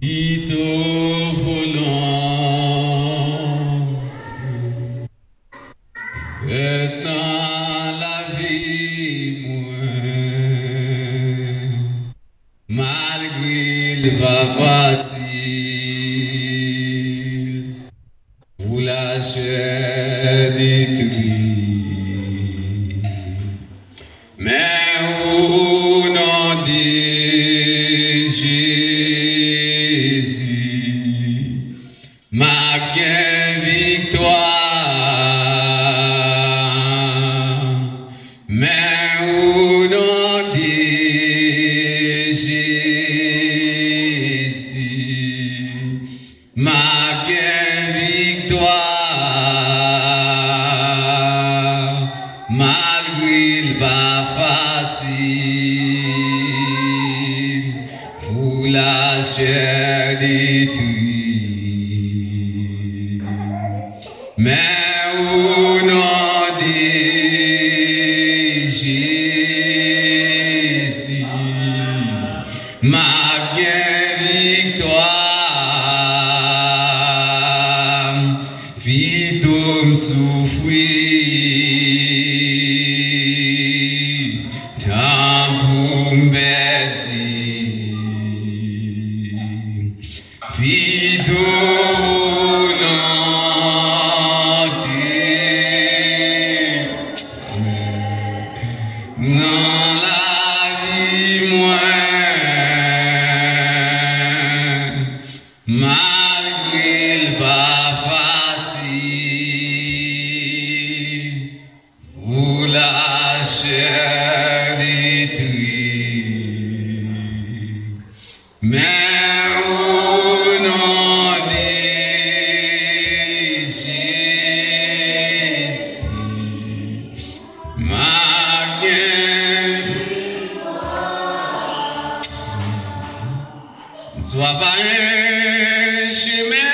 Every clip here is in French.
Ito volant, et dans la vie, moi, malgré le pas facile, pour la chair détruite, mais au nom de Jésus, ma victoire, mais au nom de Jésus, ma victoire, malgré le pas facile, pour la chair détruite, mais au nom de Jésus, ma victoire, vite me souffrir, tant pour me baiser, vite au nom de dans la vie, moi, malgré le pas facile, pour la chair détruite, mais au nom de Jésus, ma soit pas un chemin,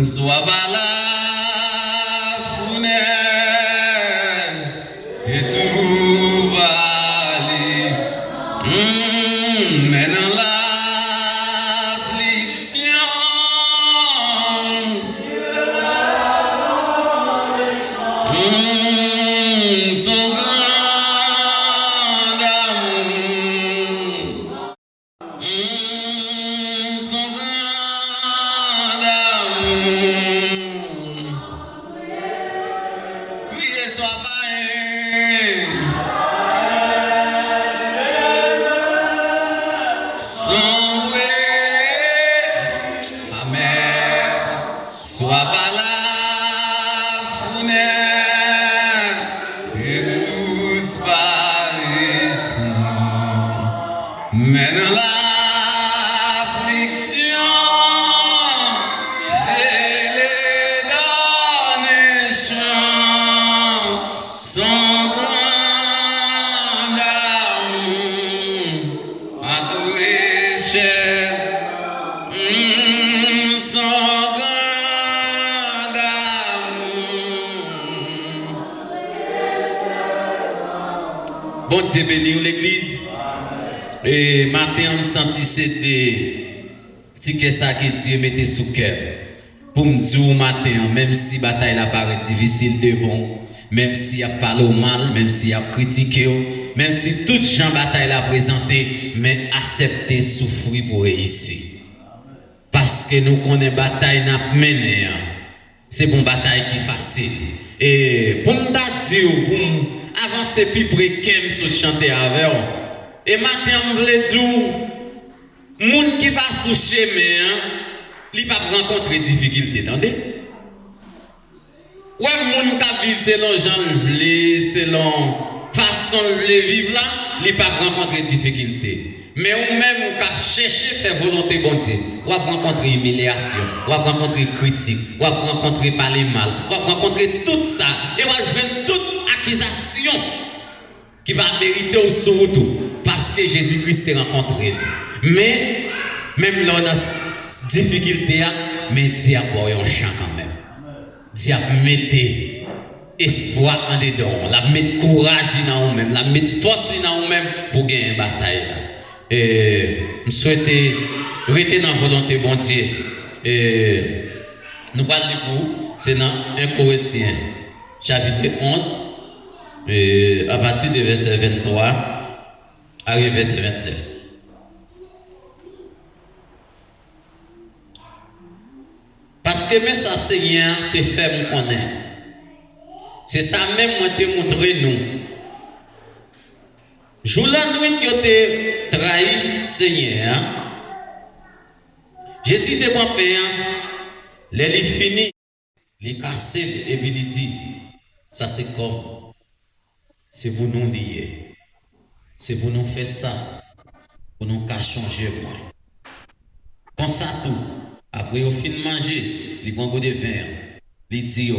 soit pas la fenêtre et tout va aller. Mais dans l'affliction, son grand amour, son grand amour, criez soit pas sombre, amen, soit pas la fenêtre et douce par ici, mais dans l'affliction, c'est les derniers chants, son grand amour, à tout échelle, son grand amour. Bon Dieu béni l'église. Et matin, on me senti c'était petit ça que Dieu mettait sous cœur. Pour me dire au matin, même si la bataille apparaît difficile devant, même s'il a parlé au mal, même s'il a critiqué, même si toute gens bataille l'a présenté, mais accepter souffrir pour réussir. Parce que nous connaissons la bataille n'a mené. C'est une bataille qui est facile. Et pour me dire, pour avancer plus près qu'elle sur chanter avec vous. Et matin, je voulais dire, les gens qui passent sous chemin, ils ne peuvent pas rencontrer des difficultés. Attendez? Ouais, les gens qui vivent selon Jean selon façon de vivre là, ils ne peuvent pas rencontrer des difficultés. Mais ou même qui chercher faire volonté bon Dieu, ou rencontrer humiliation, ou rencontrer critique, ou rencontrer parler mal, ou rencontrer tout ça, et ou faire toute accusation qui va mériter au surtout parce que Jésus-Christ t'a rencontré. Mais même là dans difficulté, mais Dieu a un chant quand même. Dieu a mettez espoir en dedans, la mettre courage dans nous-mêmes, la mettre force dans nous-mêmes pour gagner une bataille. Et je souhaite rester dans la volonté de bon Dieu. Et nous parlons c'est dans 1 Corinthiens, chapitre 11, et à partir du verset 23, arrivé verset 29. Parce que même ça, Seigneur, te fait me connaître. C'est ça même moi te montrer nous. Jour la nuit que te trahi, Seigneur, Jésus te prend payant, les fini, les casser et puis il dit, ça c'est comme, c'est pour nous lier, c'est pour nous faire ça, pour nous changer moi. Comme ça tout. Après, au fin de manger, les bons de vin, les dit,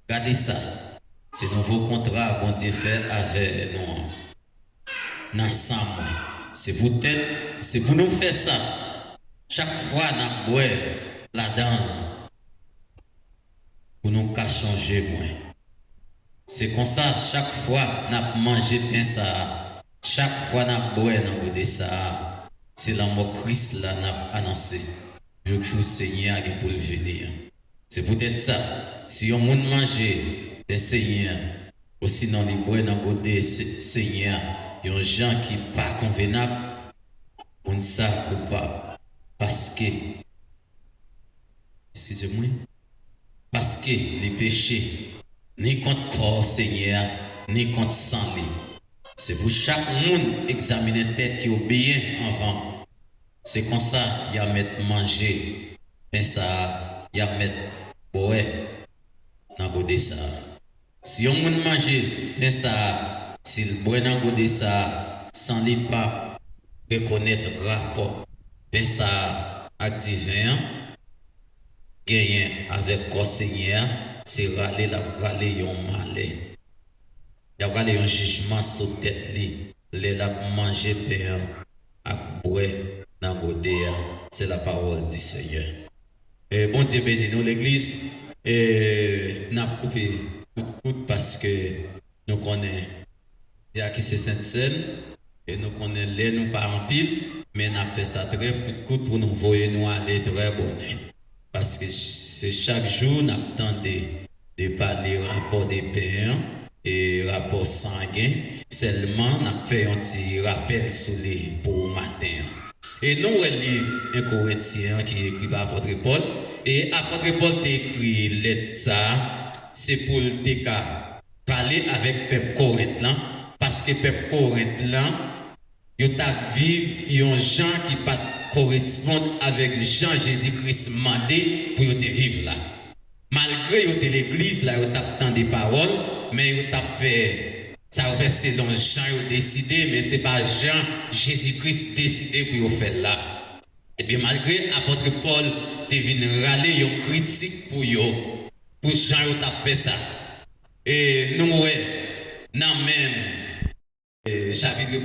regardez ça. C'est un nouveau contrat qu'on Dieu fait avec nous. Ensemble. C'est pour nous faire ça. Chaque fois, nous boire là-dedans. Pour nous changer moins. C'est comme ça, chaque fois, nous mangé pain ça. Chaque fois, nous boire dans ça. C'est la mort Christ là, nous annoncé. Je joue Seigneur qui pour le venir. C'est peut-être ça. Si on monde manger le Seigneur, aussi dans les bois dans côté Seigneur, il y a des gens qui pas convenables, on ça coupable parce que excusez-moi, parce que les péchés ni contre corps Seigneur, ni contre sang. C'est pour chaque monde examiner tête qui obéit avant. C'est comme ça, il y a mettre manger, mais ça, il y a mettre boire dans le ça. Si on mange manger, mais ça, si le boire dans le ça, sans les pas reconnaître le rapport, mais ça, activant, gagner avec le Seigneur, c'est râler un malais. Il y a râler un jugement sur tête, les la manger, pain, à boire. C'est la parole du Seigneur. Et bon Dieu béni nous l'église. Et nous avons coupé coup de parce que nous connaissons qui c'est Sainte-Seine et nous connaissons les nous pas en pile, mais nous avons fait ça très coup de pour nous voyer nous aller très bon. Parce que c'est chaque jour nous attendons de parler rapport des pères et rapport sanguin. Seulement nous avons fait un petit rappel sur les pour matin. Et nous, on lit un Corinthien qui est écrit par l'apôtre Paul. Et l'apôtre Paul t'a écrit lettre ça, c'est pour te parler avec le peuple Corinthien. Parce que le peuple Corinthien, il t'a vivre, il y a des gens qui ne correspondent avec Jean Jésus-Christ mandé pour te vivre là. Malgré que l'église, là, il t'a des paroles, mais il t'a fait. Ça va faire selon Jean décidé, mais ce n'est pas Jean, Jésus-Christ décidé pour faire là. Et bien malgré l'apôtre Paul te venu râler, il critique pour Jean qui a fait ça. Et nous, dans même chapitre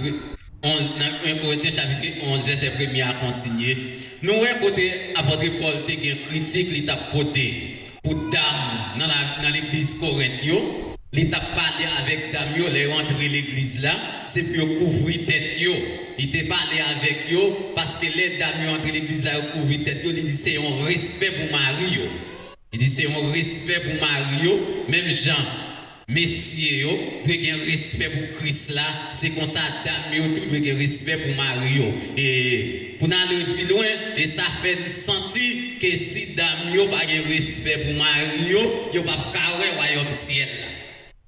11, dans 1 Corinthiens chapitre 11, verset 1er à continuer. Nous, côté l'apôtre Paul te une critique, il t'a porté pour dame dans l'église corinthienne. L'État parlé avec Damio, les rentré l'église là, c'est pour couvrir tête yo. Il t'a parlé avec yo parce que les Damio entre l'église là couvrir tête yo, il dit c'est un respect pour Mario. Il dit c'est un respect pour Mario, même Jean, messieurs yo, doit un respect pour Christ là, c'est comme ça Damio tout doit un respect pour Mario. Et pour aller plus loin, et ça fait sentir que si Damio pas un respect pour Mario, yo pas carré royaume ciel là.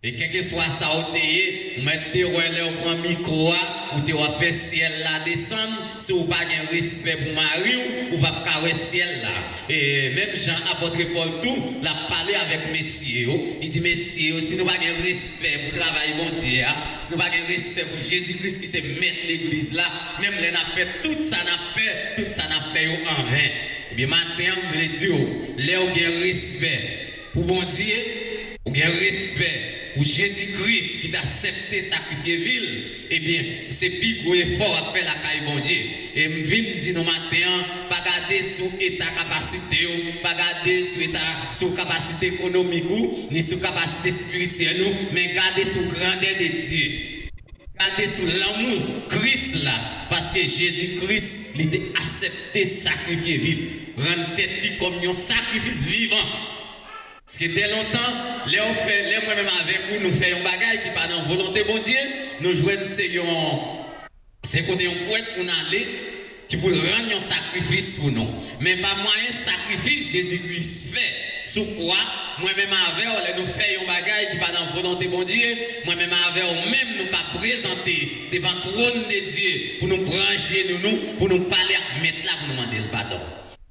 Et quel que soit ça, vous mettez le micro, ou tu vas faire ciel là descendre, si vous n'avez pas de respect pour Marie, ou pas carrer ciel là. Et même Jean, apôtre Paul, tout, l'a parlé avec messieurs. Il dit, messieurs, si nous n'avons pas de respect pour travailler bon Dieu, si nous n'avons pas de respect pour Jésus-Christ qui s'est mettre l'église là, même les n'a fait tout ça n'a fait en vain. Et bien maintenant, je veux dire, les ont un respect pour bon Dieu, ou un respect pour Jésus-Christ qui t'a accepté sacrifier ville, eh bien, c'est plus gros effort à faire la caille bon Dieu. Et je viens dire nos matin, pas garder sur état capacité, pas garder sur état sur capacité économique ni sur capacité spirituelle, mais garder sur grandeur de Dieu. Garder sur l'amour Christ là, parce que Jésus-Christ, il a accepté sacrifier ville, rendre tête comme un sacrifice vivant. Parce que dès longtemps, les moi-même avec vous, nous faisons un bagage qui pas dans volonté bon Dieu, nous jouons c'est côté un poète pour nous aller, qui pour rendre un sacrifice pour nous. Mais pas moyen sacrifice, Jésus-Christ fait. Sous quoi, moi-même avec nous faisons un bagage qui pas dans volonté bon Dieu, moi-même avec même nous pas présenter devant le trône de Dieu pour nous brancher nous, pour nous parler, mettre là pour nous demander le pardon.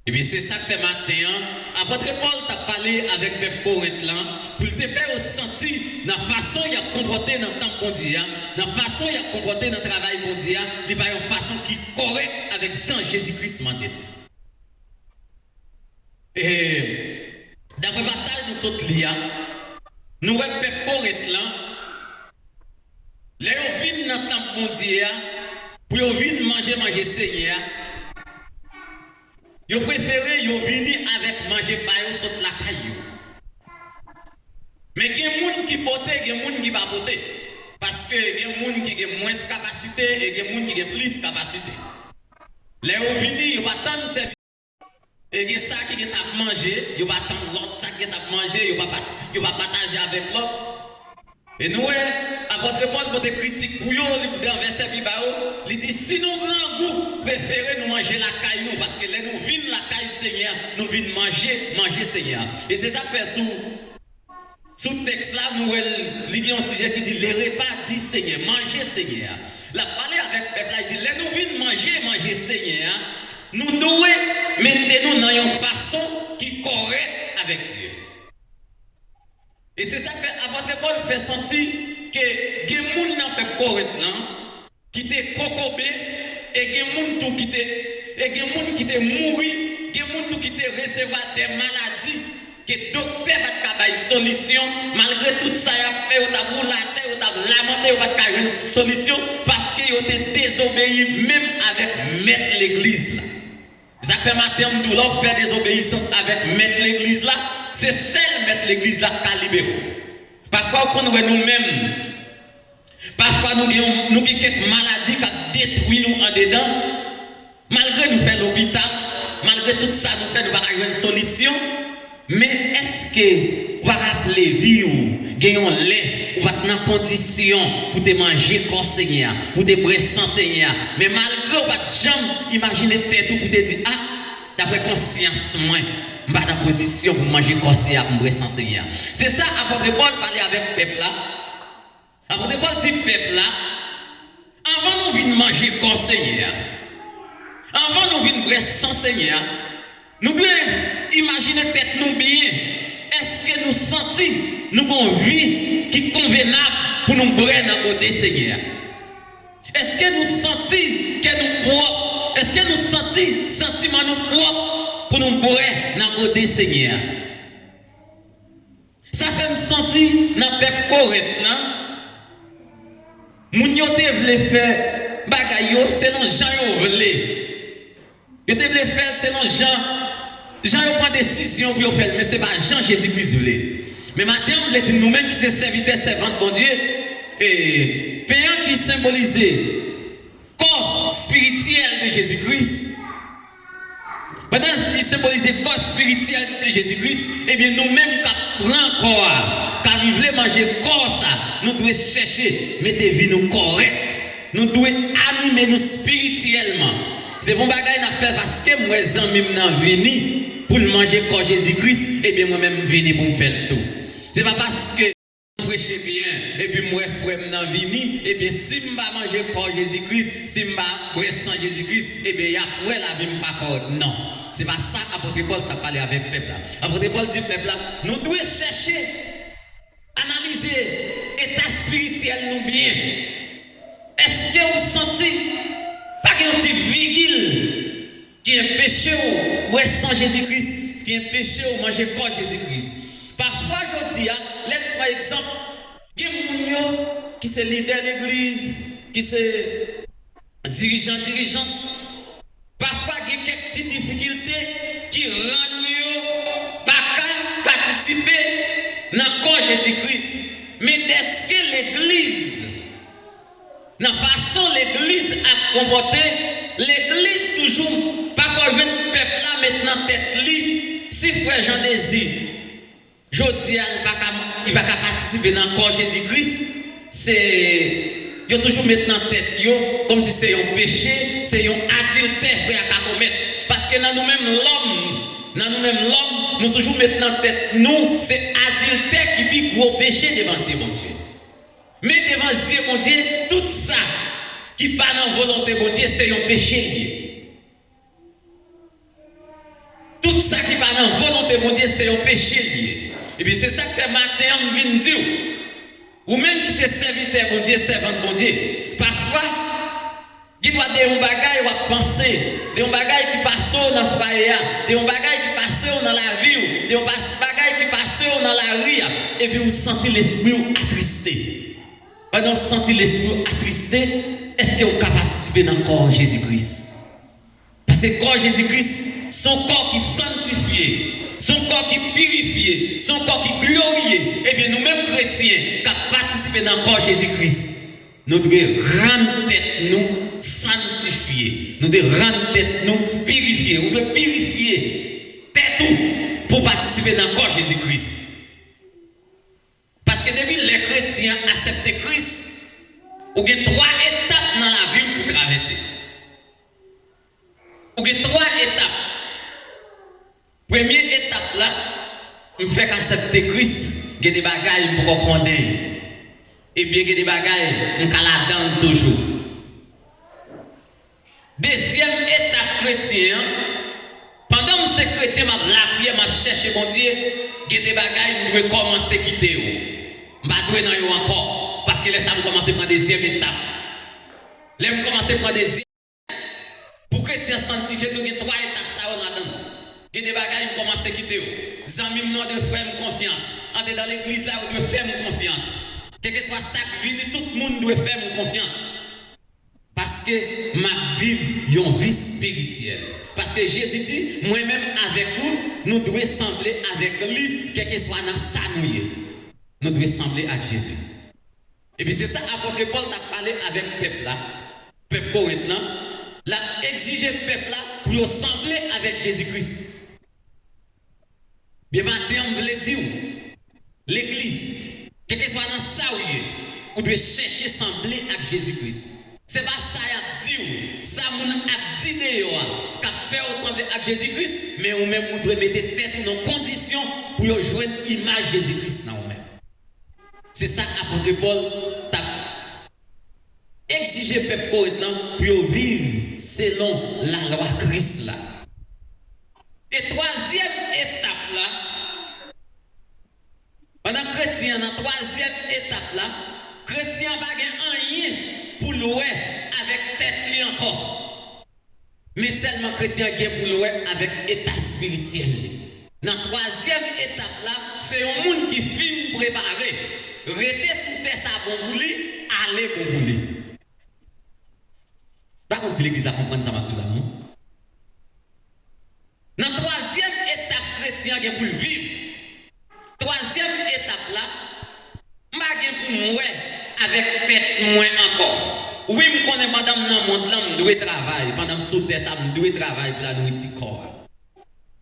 Et bien c'est ça que fait matin, apôtre Paul t'a parlé avec le peuple corinthien pour te faire ressentir dans la façon il a comporté dans le temps bon Dieu, dans la façon il a comporté dans le travail bon Dieu, il n'y a pas une façon qui est correcte avec Jean Jésus-Christ mandé. Et dans le passage de notre lia, nous voyons le peuple corinthien, les gens viennent dans le temps bon Dieu pour venir manger Seigneur. Ils préfèrent venir avec manger paille sur la caillou. Mais il y a des gens qui portent et il y a des gens qui ne portent pas. Parce qu'il y a des gens qui ont moins de capacité et il y a des gens qui ont plus de capacité. Les gens viennent, ils vont attendre ces et il y a ça qui est à manger, ils vont attendre l'autre, ça qui est à manger, ils vont partager avec l'autre. Et nous, apôtre Paul, pour des critiques pour eux, dans le verset il dit si nous avons goût, préférez nous manger la caille, nous, parce que là, nous venons la caille Seigneur, nous venons manger Seigneur. Et c'est ça que fait sous le texte là, nous avons un sujet qui dit les repas dit Seigneur, manger Seigneur. La parler avec le peuple, il dit là, nous venons manger Seigneur, nous devons mettre-nous dans une façon qui est correcte avec Dieu. Et c'est ça que apôtre Paul fait sentir que les gens dans le peuple corinthien qui étaient cocobés et les gens qui étaient mourus, les gens qui étaient recevoir des maladies, que le docteur va avoir une solution, malgré tout ça, il a fait, il a roulaté, il a lamenté, il va avoir une solution parce qu'il a été désobéi même avec mettre l'église là. Ça fait matin, on dit, on fait désobéissance avec mettre l'église là. C'est celle mettre l'église là qui libéré. Parfois, quand nous nous-mêmes, parfois nous avons quelques maladies qui détruisent nous en dedans. Malgré nous faire l'hôpital, malgré tout ça, nous faisons une solution. Mais est-ce que vous rappeler vie ou gagnons lait ou va dans condition pour te manger corps Seigneur, pour te brûler sans Seigneur. Mais malgré votre jambe, imaginez tête pour te dire ah d'après conscience moi je suis dans position pour manger corps Seigneur, pour brûler sans Seigneur. C'est ça apôtre Paul parlait avec le peuple là. Apôtre Paul dit peuple là avant nous venir manger corps Seigneur. Avant nous venir brûler sans Seigneur. Nous devons imaginer peut-être nous bien. Est-ce que nous sentons nous avons une vie qui est convenable pour nous brûler dans le côté Seigneur? Est-ce que nous sentons que nous propres? Est-ce que nous sentons sentiment nous propres pour nous brûler dans le côté Seigneur? Ça fait me sentir dans le peuple corinthien. Moun yo te vle faire bagay yo selon Jean yo vle. Yo te vle faire selon Jean yo prend décision pour faire mais c'est pas Jean Jésus-Christ vle. Mais maintenant on veut dire nous-mêmes qui c'est serviteur servante bon Dieu et payant qui symbolisait corps spirituel de Jésus-Christ. Pendant qu'il symbolisait corps spirituel de Jésus-Christ, eh bien nous-mêmes qui prenons corps, qui voulons manger corps ça, nous devons chercher, mettre vie nous correct. Nous devons animer nous spirituellement. C'est bon bagage à faire parce que moi amis m'en venu pour manger corps Jésus-Christ, et bien moi-même venir pour me faire tout. C'est pas parce que je prêche bien et puis moi frère m'en venu, et bien si je vais manger corps Jésus-Christ, si je vais boire sang Jésus-Christ, et bien après la vie me pas correct. Non. C'est pas ça qu'apôtre Paul t'a parlé avec le peuple. Apôtre Paul dit peuple là, nous devons chercher, analyser l'état spirituel nous bien. Est-ce que vous sentez pas qu'il y a un petit virgule qui est péché ou sans Jésus-Christ, qui est péché ou manger corps Jésus-Christ? Parfois, je dis, par exemple, Il y a des gens qui sont leaders de l'église, qui sont dirigeants. Parfois, il y a quelques petites difficultés qui rendent pas participer dans le corps Jésus-Christ. Mais est-ce que l'église, dans la façon l'église a comporté, l'église toujours, parfois le peuple là maintenant tête li, si frère Jean Désir, je dis il va pas participer dans le corps Jésus-Christ, c'est yo toujours maintenant tête yo comme si c'est un péché, c'est un adultère frère à commettre parce que dans nous-mêmes l'homme, nous toujours maintenant tête nous, c'est adultère qui pique gros péché devant Dieu mon Dieu. Mais devant Dieu mon Dieu, tout ça qui pas dans volonté mon Dieu, c'est un péché lié. Tout ça qui pas dans volonté mon Dieu, c'est un péché lié. Et puis c'est ça que matin on vient dire. Ou même qui c'est serviteur mon Dieu, servant mon Dieu. Parfois, il doit des bagages ou penser, des bagages qui passent dans le foyer, des bagages qui passent dans la vie, des bagages qui passent dans la rue, et puis vous sentez l'esprit attristé. Pendant que vous sentez l'esprit attristé, est-ce que vous pouvez participer dans le corps Jésus-Christ? Parce que le corps Jésus-Christ, son corps qui sanctifié, son corps qui purifié, son corps qui glorifié, et bien nous-mêmes chrétiens, qui participons dans le corps Jésus-Christ, nous devons rendre tête nous sanctifier, nous devons rendre tête nous purifier, nous devons purifier tête nous pour participer dans le corps Jésus-Christ. Parce que depuis les chrétiens acceptent Christ, il y a 3 étapes dans la vie pour traverser. Il y a 3 étapes. Première étape là, on fait qu'accepter Christ, il y a des bagages pour qu'on condamne. Et bien il y a des bagages on la donne toujours. Deuxième étape chrétien, pendant que ce chrétien m'a la prière, m'a cherché mon Dieu, il y a des bagages je dois commencer à quitter. Je ne dois pas encore. Parce que là, ça me commence à prendre deuxième étape. Là, je commence à prendre deuxième étape. Pour chrétien sanctifié, il y a 3 étapes ça on a donné. Il y a des bagages qui commencent à quitter. Les amis nous de faire confiance. Entrez dans l'église là, vous devez faire confiance. Quel que soit ça qui vient, tout le monde doit faire confiance. Parce que ma vie est une vie spirituelle. Parce que Jésus dit, moi-même avec vous, nous devons sembler avec lui, quel que soit dans sa nouille. Nous devons sembler à Jésus. Et puis c'est ça, apôtre Paul a parlé avec le peuple là, peuple Corinthe là, l'a exigé le peuple là pour sembler avec Jésus-Christ. Bien matin, on veut dire, l'église, quel que soit dans ça où vous devez chercher sembler avec Jésus-Christ. C'est pas ça a dit, ça moun a dit dehors, qu'a fait ressembler à Jésus-Christ, mais ou même vous devez mettre tête dans conditions pour jouer une image de Jésus-Christ dans vous-même. C'est ça apôtre Paul t'a exigé peuple Corinthe pour vivre selon la loi Christ là. Et troisième étape là, pendant chrétien dans troisième étape là, chrétien va gagner rien pour louer avec tête li encore. Mais seulement chrétien gagne pour louer avec état spirituel. Dans troisième étape là, c'est un monde qui finit préparé. Rester sous terre ça bon bouli, aller bon bouli. Par contre, si l'église a compris ça, non? Dans la troisième étape chrétien qui est pour vivre, troisième étape là, je vais pour moi avec tête moins encore. Oui, je connais madame dans le monde là, je dois travailler. Pendant que je sous terre ça, je dois travailler pour la nourriture corps.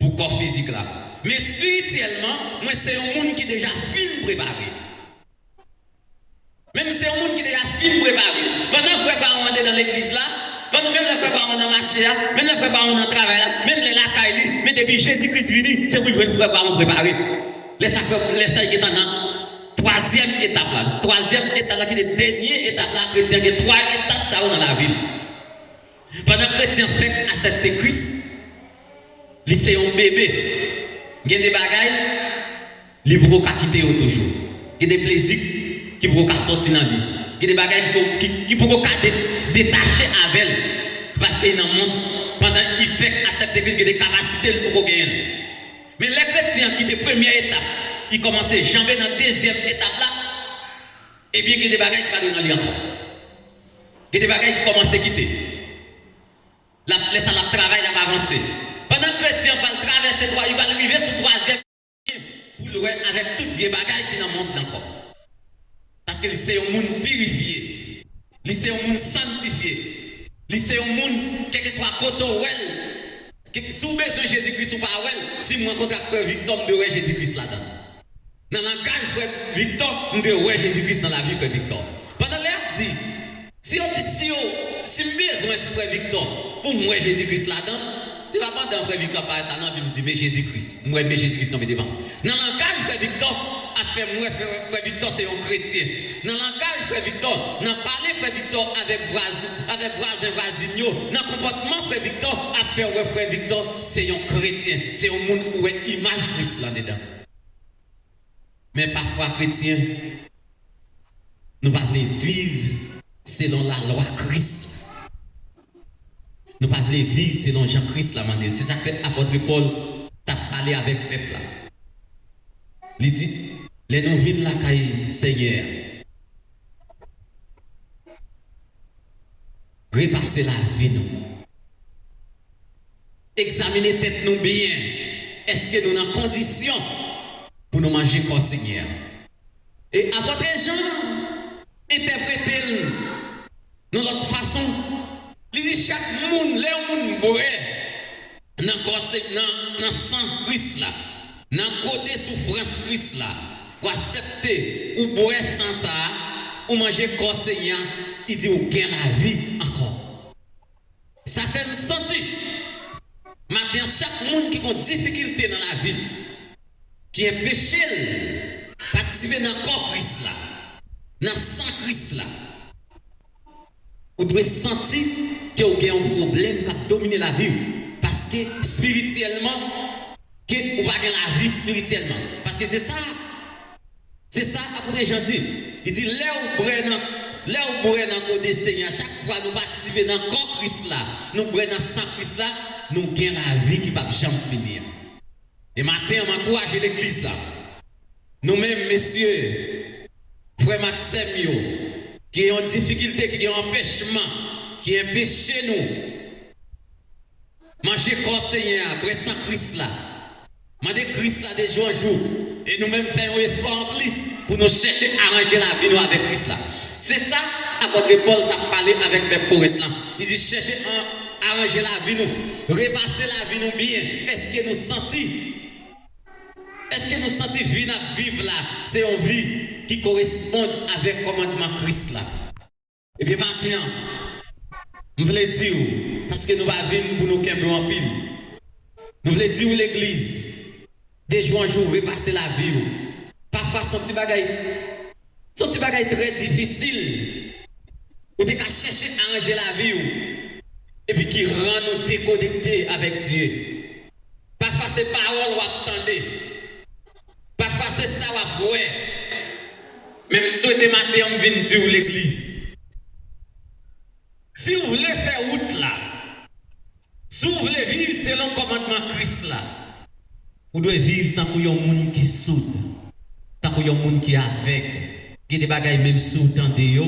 Pour le corps physique là. Mais spirituellement, moi c'est un monde qui est déjà fin préparé. Même c'est un monde qui est déjà fin préparé. Pendant que frère Baron est dans l'église là, pendant même le frère Baron dans le marché là, même le frère Baron dans le travail là, même les lacailles, mais depuis Jésus-Christ venu, c'est pour le frère Baron préparé. Les ça qui est dans la troisième étape là. Troisième étape là, qui est la dernière étape là, chrétien, il y a 3 étapes ça dans la vie. Pendant que chrétien fait accepter Christ, c'est un bébé. Il y a des bagailles, il ne peut pas quitter toujours. Il y a des plaisirs qui ne peuvent pas sortir dans lui. Il y a des bagailles qui ne peuvent pas détacher avec elle. Parce qu'il y a un monde, pendant qu'il fait accepter Christ, il y a des capacités pour gagner. Mais les chrétiens qui étaient première étape, ils commencent à jamber dans la deuxième étape là. eh bien, il y a des bagages qui ne sont pas dans encore. Il y a des bagages qui commencent à quitter. Laisse ça la travail, la avancer. Pendant que le chrétien va traverser, il va arriver sur le troisième pour le avec toutes les bagages qui n'en montent encore. Parce que c'est un monde purifié. C'est un monde sanctifié. C'est un monde, quel que soit côté well, sous besoin de Jésus-Christ ou pas well, si moi rencontre frère Victor, je vais Jésus-Christ là-dedans. Dans le langage frère Victor, je vais Jésus-Christ dans la vie frère Victor. Pendant l'air dit, si besoin de frère Victor, pour moi Jésus-Christ là-dedans, c'est pas pendant frère Victor par là, il me dit, mais Jésus-Christ, moi mais Jésus-Christ comme devant. Dans le langage frère Victor, après moi frère Victor c'est un chrétien. Dans le langage frère Victor, dans parler frère Victor avec voisin voisinio, dans le comportement frère Victor, après frère Victor c'est un chrétien, c'est un monde où est image Christ là-dedans. Mais parfois chrétien, nous ne pouvons pas vivre selon la loi Christ. Nous ne pouvons pas vivre selon Jean-Christ la manière. C'est ça que l'apôtre Paul t'a parlé avec le peuple là. Il dit, les nous vivons la caille Seigneur. Repasser la vie nous. Examiner tête nous bien. Est-ce que nous sommes en condition pour nous manger comme Seigneur? Et apôtre Jean interpréter de l'autre façon. Il dit chaque monde, les monde boire dans sang Christ là, dans côté souffrance Christ là, ou accepter ou boire sans ça, ou manger comme Seigneur, il dit ou gagne la vie encore. Ça fait me sentir. Maintenant chaque monde qui a une difficulté dans la vie, qui est péché, participer dans le corps Christ là, dans le sang Christ là. Vous devez sentir que vous avez un problème qui a dominé la vie. Parce que spirituellement, que vous n'avez pas la vie spirituellement. Parce que c'est ça. C'est ça, après Jean dit. Il dit, là où vous dans le côté Seigneur, chaque fois nous participons dans le corps Christ là, nous prenons dans le sang Christ là, nous gagnons la vie qui ne va jamais finir. Et matin, on m'encourage l'église là. Nous-mêmes, messieurs, frère Maxime, qui ont difficulté, qui ont empêchement, qui empêchent nous. Manger corps Seigneur, après sans Christ là. Manger Christ là de jour en jour. Et nous-mêmes faisons un effort en plus pour nous chercher à arranger la vie nous avec Christ là. C'est ça, apôtre Paul t'a parlé avec les poètes là. Il dit chercher à arranger la vie nous, repasser la vie nous bien. Est-ce que nous sentons? Est-ce que nous sentons vivre là? C'est une vie qui correspond avec le commandement Christ là. Et bien maintenant, je voulais dire, parce que nous allons venir pour nous camper en pile. Nous voulons dire l'église, des jours en jour, repasser la vie. Parfois, son petit bagage très difficile. Ou t'es qu'à chercher à arranger la vie. Et puis qui rend nous déconnectés avec Dieu. Parfois, c'est paroles ou attendez. Parfois, c'est ça ou boire. Même souhaiter matin, on vient dire l'église. Si vous voulez faire route là, si vous voulez vivre selon le commandement Christ là, vous devez vivre tant qu'il y a un monde qui soude, tant qu'il y a un monde qui est avec, qui a des bagages même sous tant de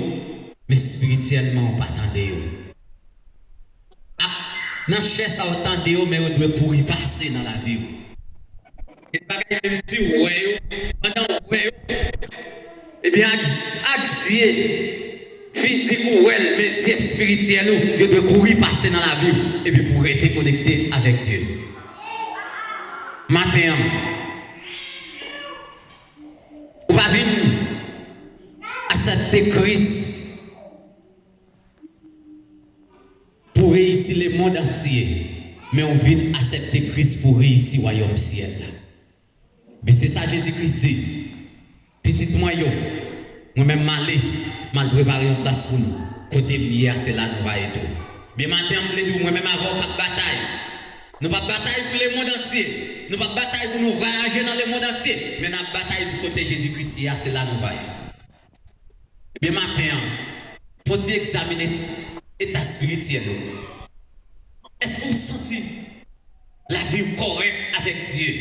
mais spirituellement pas tant de dans la chaise ça autant de mais vous devez courir passer dans la vie. Et des bagages même si vous voyez, pendant vous voyez, eh bien, axier. Physique ou elle, mais c'est spirituel, vous devez courir passer dans la vie et puis pour être connecté avec Dieu. Matin, vous ne pouvez pas venir à cette Christ pour réussir le monde entier, mais on vient accepter Christ pour réussir le royaume ciel. Mais c'est ça Jésus-Christ dit. Petit moyen. Moi-même, mal préparé une place pour nous. Côté hier, c'est là nous va et tout. Mais maintenant, moi-même, avant pas de bataille. Nous pas de bataille pour le monde entier. Nous pas de bataille pour nous voyager dans le monde entier. Mais nous bataille pour côté Jésus-Christ, hier, c'est là nous va. Mais maintenant, faut-il examiner l'état spirituel. Est-ce que vous sentez la vie correcte avec Dieu?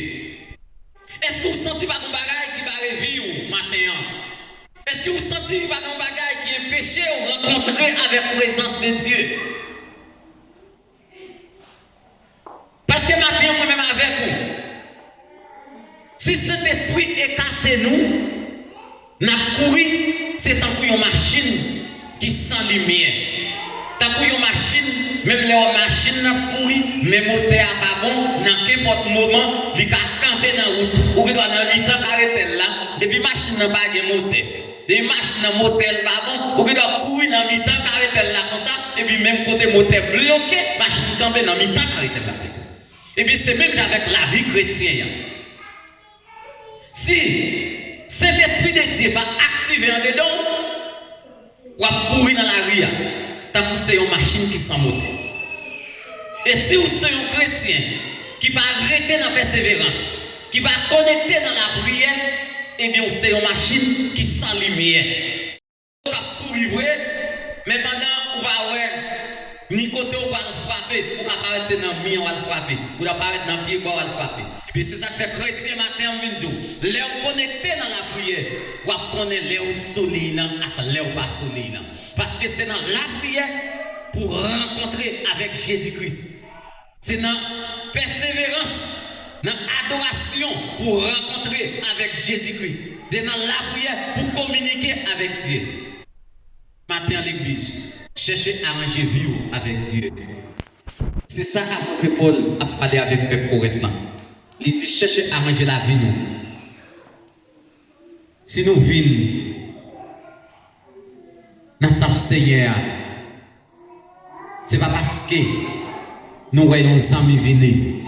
Est-ce que vous sentez pas un bagage qui va revivre matin? Est-ce que vous sentez pas empêcher de rencontrer avec la présence de Dieu. Parce que maintenant, moi-même avec vous, si cet esprit écarte nous, n'a couru, c'est tant qu'une machine qui sans lumière. Tant qu'une machine, même les machines n'a couru, mais moteur à pas bon, dans n'importe moment, il a campé dans la route, ou il doit dans le temps arrêter là, et puis machine n'a pas de moteur. Des machines dans moteur pas bon, ou il doit courir dans le temps arrêter là comme ça, et puis même côté moteur bloqué, machine campée dans le temps arrêter là. Et puis c'est même avec la vie chrétienne. Si cet esprit de Dieu va activer en dedans, ou va courir dans la rue, tant que c'est une machine qui s'en moteur. Et si vous êtes un chrétien qui va arrêter dans la persévérance, qui va connecter dans la prière, eh bien vous êtes une machine qui sans lumière. Vous va courir, mais pendant vous va ni côté on va le frapper, ou va apparaître dans le mien, on va le frapper, ou va apparaître dans le pied, on va le frapper. Et puis c'est ça que fait chrétien matin, on vient dire, les connectés dans la prière, ou à connaître les solides, et les pas solides. Parce que c'est dans la prière pour rencontrer avec Jésus-Christ. C'est dans la persévérance, dans l'adoration pour rencontrer avec Jésus-Christ. C'est dans la prière pour communiquer avec Dieu. Matin à l'église. Cherchez à arranger vie avec Dieu. C'est ça que Paul a parlé avec le correctement. Il dit cherchez à arranger la vie. Si nous vivons dans notre Seigneur, ce n'est pas parce que nous voyons nos amis venir,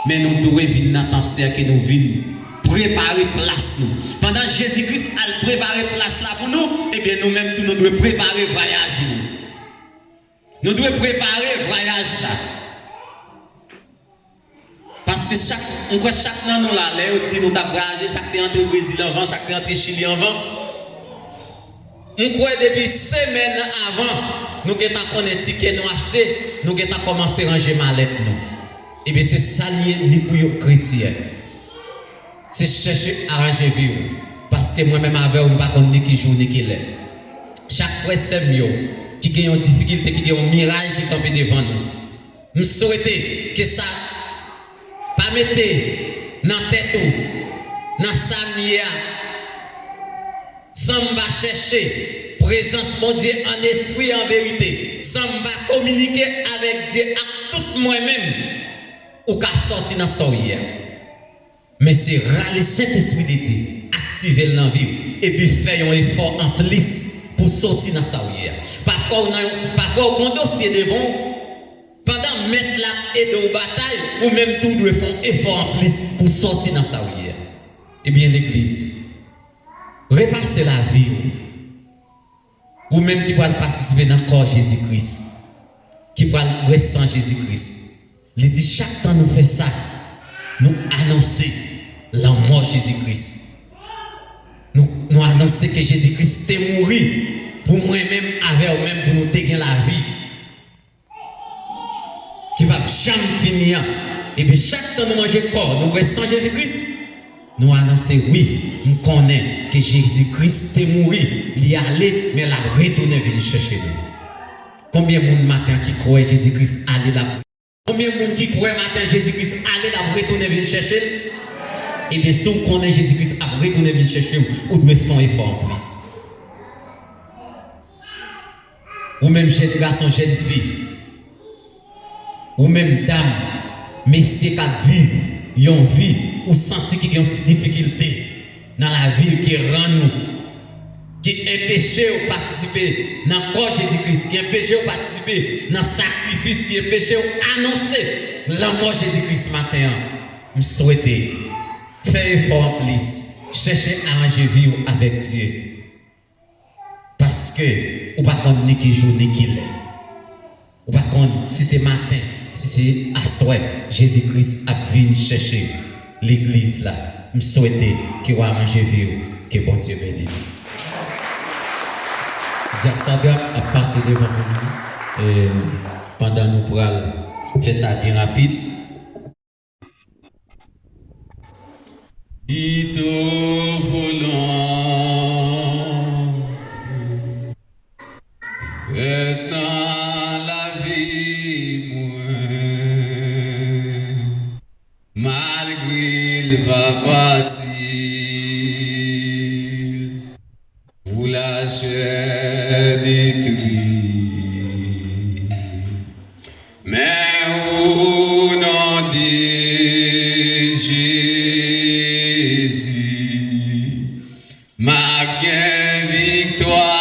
mais nous devons vivre dans notre Seigneur que nous vivons. Préparer place nous. Pendant Jésus-Christ a préparé place là pour nous, et bien nous-mêmes nous devons préparer voyage nous. Nous devons préparer voyage là. Parce que chaque nan nous là, nous avons voyagé, chaque entre le Brésil en vent, chaque entre le Chili en vent. On croit depuis semaine avant, nous avons connaître ticket nous acheter, nous avons commencé à ranger mallette nous. Et bien c'est ça lié pour les chrétiens. C'est chercher à arranger vie. Parce que moi-même, avec vous, je ne sais pas qui joue ni qui l'est. Chaque fois, c'est mieux. Qui a une difficulté, qui a un miracle qui campe devant nous. Nous souhaitons que ça, pas mettre dans la tête, dans sa mia, sans va chercher présence mon Dieu en esprit, en vérité. Sans va communiquer avec Dieu, à tout moi-même, ou qu'à sortir dans son hier. Mais c'est râler cet esprit de Dieu, activer l'envie et puis faire un effort en plus pour sortir dans sa ouïe. Parfois, on a un dossier devant, pendant mettre la et de bataille, ou même tout doit faire un effort en plus pour sortir dans sa ouïe. Eh bien, l'église, repasser la vie, ou même qui va participer dans le corps Jésus-Christ, qui va rester en Jésus-Christ. Il dit, chaque temps nous fait ça, nous annoncer la mort de Jésus-Christ. Nous annoncer que Jésus-Christ est mort pour moi-même, avec vous-même, pour nous dégainer la vie. Qui va jamais finir. Et bien, chaque temps nous mangeons corps, nous restons Jésus-Christ. Nous annoncer, oui, nous connaissons que Jésus-Christ est mort. Il est allé, mais il a retourné venir chercher nous. Combien de monde matin qui croit Jésus-Christ allait là? Combien de monde qui croit matin Jésus-Christ allait là retourner venir chercher? Et bien, si vous connaissez Jésus-Christ à retourner venir chercher, vous devez faire un effort en plus. Ou même jeune garçon, jeune fille, ou même dame, messieurs qui vivent, ils ont vie, ou senti qu'ils ont des difficultés dans la vie qui rend nous, qui empêchent de participer dans le corps de Jésus-Christ, qui empêchent de participer dans le sacrifice, qui empêchent d'annoncer la mort de Jésus-Christ ce matin. Je souhaite faire effort en plus, chercher à arranger vie avec Dieu. Parce que, ou pas qu'on ni qui joue ni qui l'est. Ou pas qu'on, si c'est matin, si c'est à soir, Jésus-Christ a venu chercher l'église là. Je souhaite qu'il va arranger vie, que bon Dieu bénisse. Jacques Saga a passé devant nous et pendant nous pourrons faire ça bien rapide. Il te volonté Et dans la vie, moi, malgré le pas facile, pour la chair détruite, mais au nom de Jésus, ma gain victoire.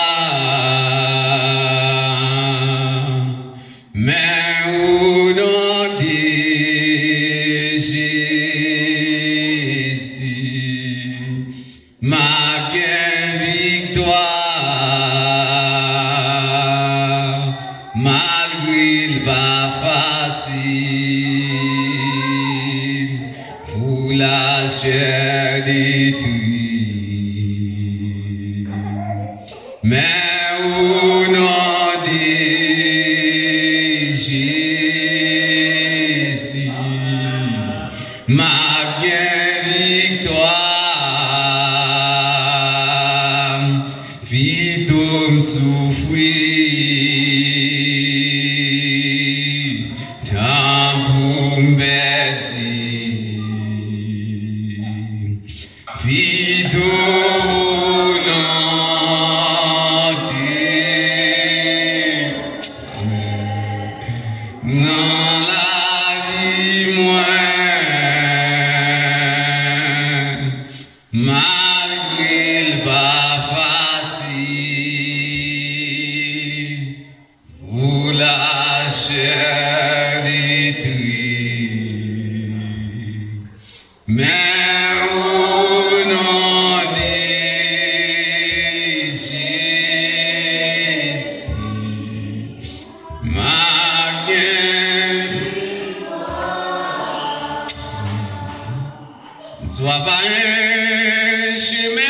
Sois pas un chemin.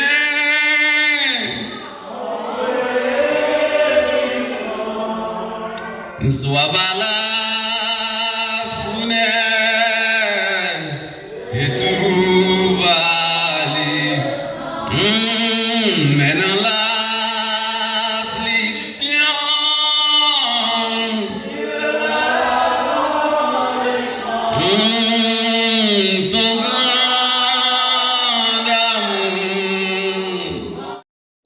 Sois pas la fenêtre et tout va aller. Mais dans l'affliction, son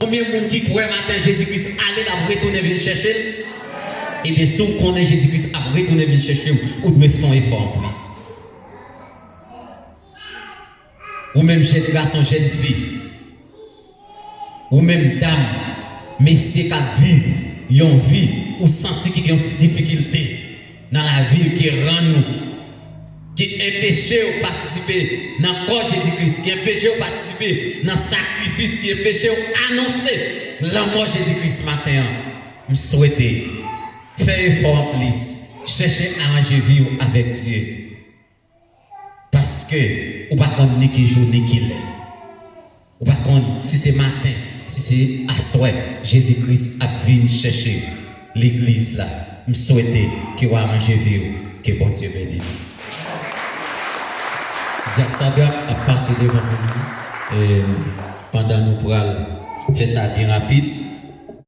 combien de monde qui croit matin Jésus-Christ allez la retourner venir chercher? Et bien si on connaît Jésus-Christ à retourner venir chercher, ou devez faire un effort en plus. Ou même jeune garçon, jeune fille, ou même dame, messieurs qui vivent, ils ont vie, ou senti qu'ils ont des difficultés dans la vie qui rend nous, qui empêche de participer dans le corps de Jésus-Christ, qui empêche de participer dans le sacrifice, qui empêche d'annoncer la mort de Jésus-Christ ce matin. Je souhaite faire effort en plus, chercher à arranger vie avec Dieu. Parce que, ou pas qu'on ni qui jour ni qui l'est. Ou pas qu'on, si c'est matin, si c'est à soir, Jésus-Christ a venu chercher l'église là. Je souhaite qu'il va arranger vie, que bon Dieu bénisse. Jacques Saga a passé devant nous et pendant nous pour faire ça bien rapide.